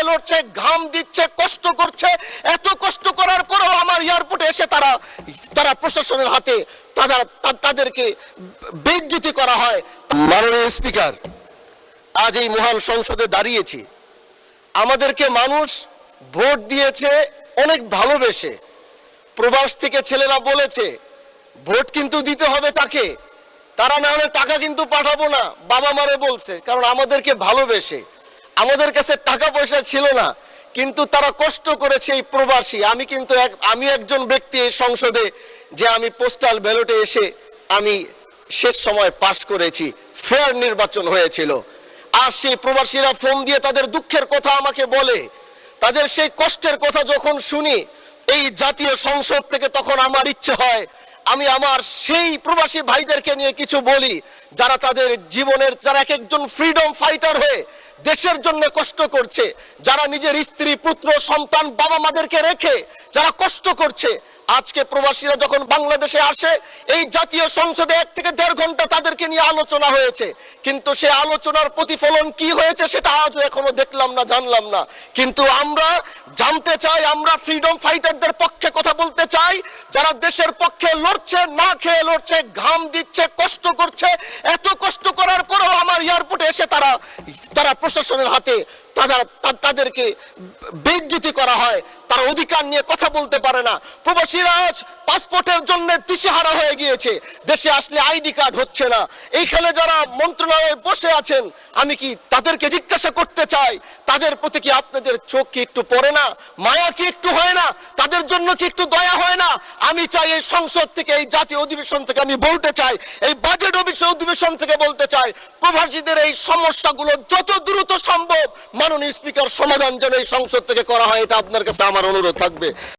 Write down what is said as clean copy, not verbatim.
লড়ছে, ঘাম দিচ্ছে, কষ্ট করছে। এত কষ্ট করার পরেও আমার এয়ারপোর্টে এসে তারা প্রশাসনের হাতে তাদেরকে বেইজ্জতি করা হয়। মাননীয় স্পিকার, আজ এই মহান সংসদে দাঁড়িয়েছি, আমাদেরকে মানুষ ভোট দিয়েছে অনেক ভালোবেসে। প্রবাস থেকে ছেলেরা বলেছে ভোট কিন্তু দিতে হবে তাকে, তারা না হলে টাকা কিন্তু পাঠাবো না, বাবা মারে বলছে, কারণ আমাদেরকে ভালোবেসে। আমাদের কাছে টাকা পয়সা ছিল না, কিন্তু তারা কষ্ট করেছে এই প্রবাসী। আমি একজন ব্যক্তি এই সংসদে যে আমি পোস্টাল ব্যালটে এসে আমি শেষ সময় পাস করেছি, ফেয়ার নির্বাচন হয়েছিল। আর সেই প্রবাসীরা ফোন দিয়ে তাদের দুঃখের কথা আমাকে বলে, তাদের সেই কষ্টের কথা যখন শুনি এই জাতীয় সংসদ থেকে, তখন আমার ইচ্ছে হয় আমি আমার সেই প্রবাসী ভাইদেরকে নিয়ে কিছু বলি, যারা তাদের জীবনের, যারা এক একজন ফ্রিডম ফাইটার হয়ে দেশের জন্য কষ্ট করছে, যারা নিজের স্ত্রী, পুত্র, সন্তান, বাবা মাদেরকে রেখে যারা কষ্ট করছে। আজকে প্রবাসীরা যখন বাংলাদেশে আসে, এই জাতীয় সংসদে 1 থেকে 1.5 ঘন্টা তাদেরকে নিয়ে আলোচনা হয়েছে, কিন্তু সে আলোচনার প্রতিফলন কি হয়েছে সেটা আজও এখনো দেখলাম না, জানলাম না। কিন্তু আমরা জানতে চাই, আমরা ফ্রিডম ফাইটারদের পক্ষে কথা বলতে চাই, যারা দেশের পক্ষে লড়ছে, না খেয়ে লড়ছে, ঘাম দিচ্ছে, কষ্ট করছে। এত কষ্ট করার পরেও আমার এয়ারপোর্টে এসে তারা প্রশাসনের হাতে তাদেরকে বেইজ্জতি করা হয়, তারা অধিকার নিয়ে কথা বলতে পারে না। প্রবাসীরা আজ পাসপোর্টের জন্য দিশেহারা হয়ে গিয়েছে, দেশে আসলে আইডি কার্ড হচ্ছে না। এইখানে যারা মন্ত্রণালয়ে বসে আছেন, আমি কি তাদেরকে জিজ্ঞাসা করতে চাই, তাদের প্রতি কি আপনাদের চোখ কি একটু পড়ে না, মায়া কি একটু হয় না, তাদের জন্য কি একটু দয়া হয় না? আমি চাই এই সংসদ থেকে, এই জাতীয় অধিবেশন থেকে আমি বলতে চাই, এই বাজেট অধিবেশন থেকে বলতে চাই, প্রবাসীদের এই সমস্যাগুলো যত দ্রুত সম্ভব মাননীয় স্পিকার সমাধান যেন এই সংসদ থেকে করা হয়, এটা আপনার কাছে আমার অনুরোধ থাকবে।